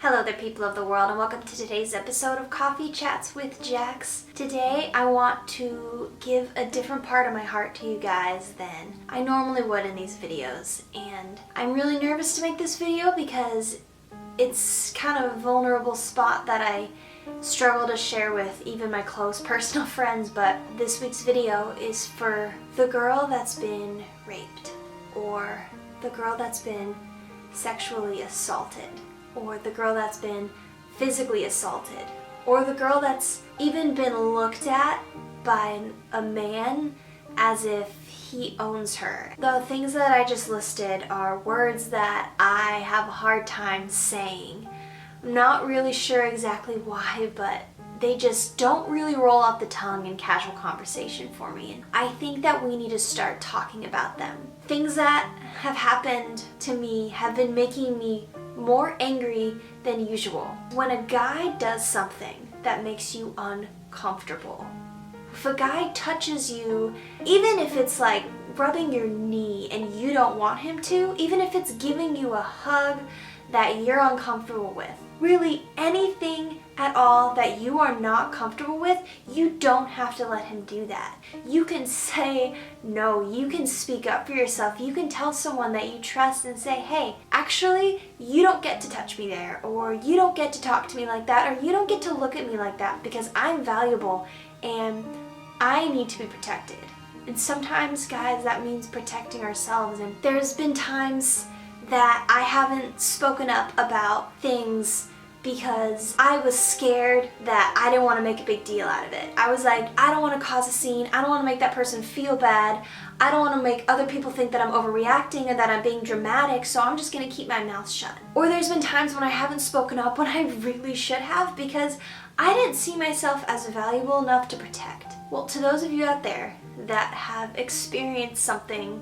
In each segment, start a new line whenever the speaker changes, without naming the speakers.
Hello there, people of the world, and welcome to today's episode of Coffee Chats with Jax. Today I want to give a different part of my heart to you guys than I normally would in these videos, and I'm really nervous to make this video because it's kind of a vulnerable spot that I struggle to share with even my close personal friends. But this week's video is for the girl that's been raped, or the girl that's been sexually assaulted, or the girl that's been physically assaulted, or the girl that's even been looked at by a man as if he owns her. The things that I just listed are words that I have a hard time saying. I'm not really sure exactly why, but they just don't really roll off the tongue in casual conversation for me. And I think that we need to start talking about them. Things that have happened to me have been making me more angry than usual. When a guy does something that makes you uncomfortable, if a guy touches you, even if it's like rubbing your knee and you don't want him to, even if it's giving you a hug that you're uncomfortable with, really anything at all that you are not comfortable with, you don't have to let him do that. You can say no, you can speak up for yourself, you can tell someone that you trust and say, hey, actually, you don't get to touch me there, or you don't get to talk to me like that, or you don't get to look at me like that because I'm valuable and I need to be protected. And sometimes, guys, that means protecting ourselves. And there's been times that I haven't spoken up about things because I was scared that I didn't want to make a big deal out of it. I was like, I don't want to cause a scene, I don't want to make that person feel bad, I don't want to make other people think that I'm overreacting or that I'm being dramatic, so I'm just going to keep my mouth shut. Or there's been times when I haven't spoken up when I really should have because I didn't see myself as valuable enough to protect. Well, to those of you out there that have experienced something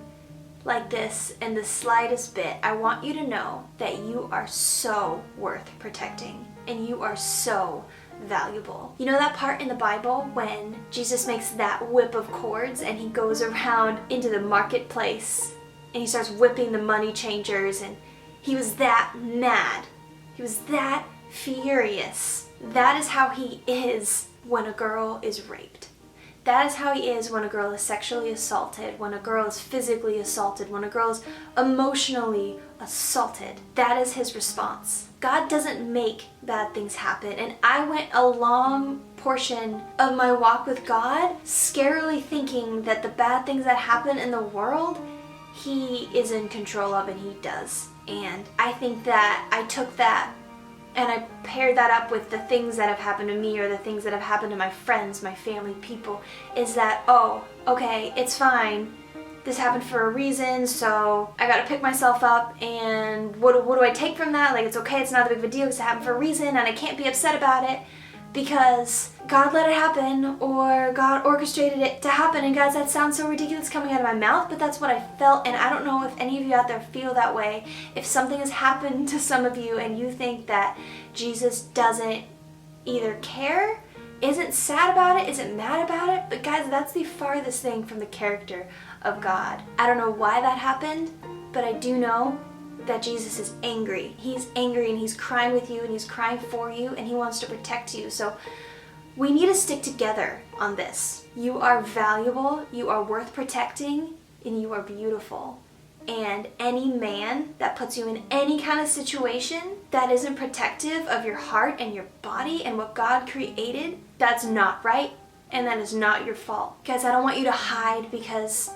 like this in the slightest bit, I want you to know that you are so worth protecting and you are so valuable. You know that part in the Bible when Jesus makes that whip of cords and he goes around into the marketplace and he starts whipping the money changers, and he was that mad. He was that furious. That is how he is when a girl is raped. That is how he is when a girl is sexually assaulted, when a girl is physically assaulted, when a girl is emotionally assaulted. That is his response. God doesn't make bad things happen. And I went a long portion of my walk with God scarily thinking that the bad things that happen in the world, he is in control of and he does. And I think that I took that and I paired that up with the things that have happened to me or the things that have happened to my friends, my family, people, is that, oh, okay, it's fine. This happened for a reason, so I gotta pick myself up, and what do I take from that? Like, it's okay, it's not that big of a deal because it happened for a reason, and I can't be upset about it because God let it happen or God orchestrated it to happen. And guys, that sounds so ridiculous coming out of my mouth, but that's what I felt. And I don't know if any of you out there feel that way. If something has happened to some of you and you think that Jesus doesn't either care, isn't sad about it, isn't mad about it, but guys, that's the farthest thing from the character of God. I don't know why that happened, but I do know that Jesus is angry. He's angry and he's crying with you and he's crying for you and he wants to protect you. So we need to stick together on this. You are valuable, you are worth protecting, and you are beautiful. And any man that puts you in any kind of situation that isn't protective of your heart and your body and what God created, that's not right and that is not your fault. Guys, I don't want you to hide because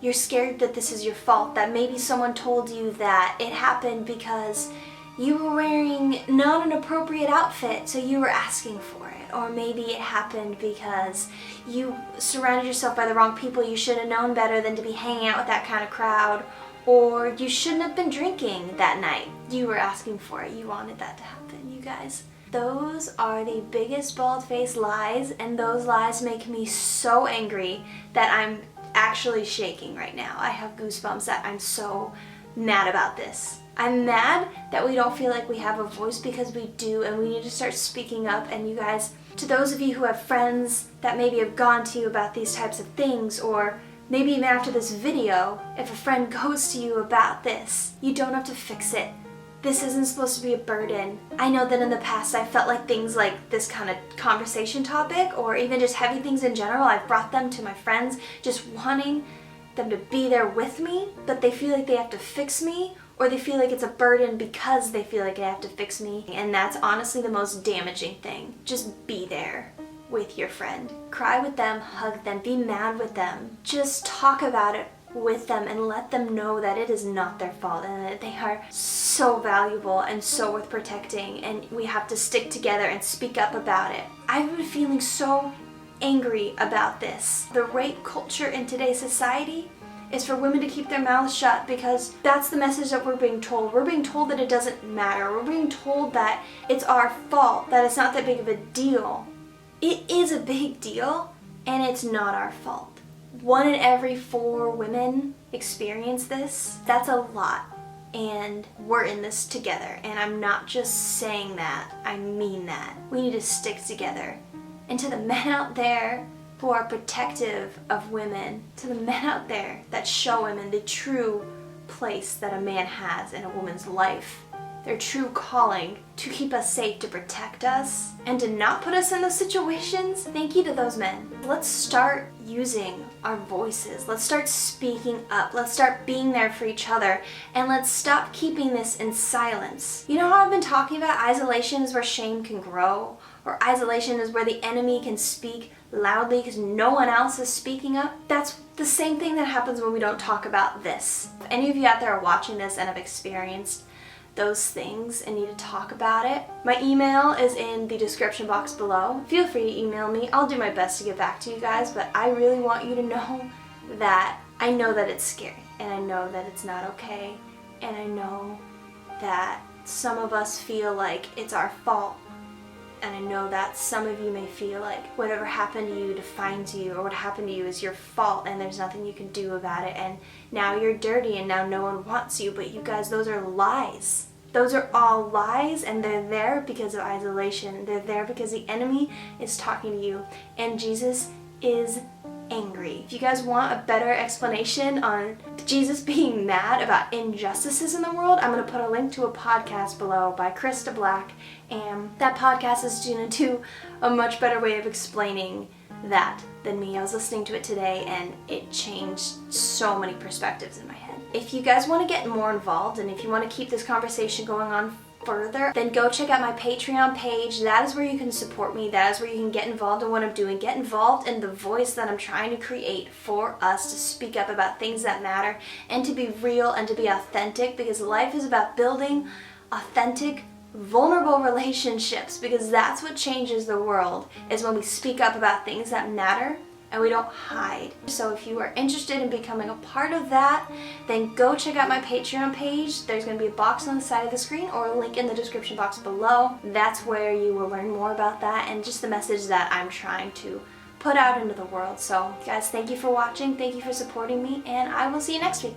you're scared that this is your fault, that maybe someone told you that it happened because you were wearing not an appropriate outfit, so you were asking for it. Or maybe it happened because you surrounded yourself by the wrong people. You should have known better than to be hanging out with that kind of crowd. Or you shouldn't have been drinking that night. You were asking for it. You wanted that to happen, you guys. Those are the biggest bald-faced lies, and those lies make me so angry that I'm actually shaking right now. I have goosebumps that I'm so mad about this. I'm mad that we don't feel like we have a voice because we do, and we need to start speaking up. And you guys, to those of you who have friends that maybe have gone to you about these types of things, or maybe even after this video, if a friend goes to you about this, you don't have to fix it. This isn't supposed to be a burden. I know that in the past I felt like things like this kind of conversation topic, or even just heavy things in general, I've brought them to my friends just wanting them to be there with me, but they feel like they have to fix me, or they feel like it's a burden because they feel like they have to fix me. And that's honestly the most damaging thing. Just be there with your friend. Cry with them, hug them, be mad with them. Just talk about it with them and let them know that it is not their fault and that they are so valuable and so worth protecting, and we have to stick together and speak up about it. I've been feeling so angry about this. The rape culture in today's society is for women to keep their mouths shut because that's the message that we're being told. We're being told that it doesn't matter. We're being told that it's our fault, that it's not that big of a deal. It is a big deal, and it's not our fault. 1 in every 4 women experience this. That's a lot, and we're in this together. And I'm not just saying that, I mean that. We need to stick together. And to the men out there who are protective of women, to the men out there that show women the true place that a man has in a woman's life, their true calling to keep us safe, to protect us, and to not put us in those situations, thank you to those men. Let's start using our voices. Let's start speaking up. Let's start being there for each other, and let's stop keeping this in silence. You know how I've been talking about isolation is where shame can grow, or isolation is where the enemy can speak loudly because no one else is speaking up? That's the same thing that happens when we don't talk about this. If any of you out there are watching this and have experienced those things and need to talk about it, my email is in the description box below. Feel free to email me. I'll do my best to get back to you guys, but I really want you to know that I know that it's scary, and I know that it's not okay, and I know that some of us feel like it's our fault, and I know that some of you may feel like whatever happened to you defines you, or what happened to you is your fault and there's nothing you can do about it, and now you're dirty and now no one wants you. But you guys, those are lies. Those are all lies, and they're there because of isolation. They're there because the enemy is talking to you, and Jesus is angry. If you guys want a better explanation on Jesus being mad about injustices in the world, I'm going to put a link to a podcast below by Christa Black, and that podcast is going to do a much better way of explaining that than me. I was listening to it today and it changed so many perspectives in my head. If you guys want to get more involved, and if you want to keep this conversation going on further, then go check out my Patreon page. That is where you can support me. That is where you can get involved in what I'm doing. Get involved in the voice that I'm trying to create for us to speak up about things that matter and to be real and to be authentic, because life is about building authentic, vulnerable relationships, because that's what changes the world, is when we speak up about things that matter and we don't hide. So if you are interested in becoming a part of that, then go check out my Patreon page. There's going to be a box on the side of the screen or a link in the description box below. That's where you will learn more about that and just the message that I'm trying to put out into the world. So guys, thank you for watching, thank you for supporting me, and I will see you next week.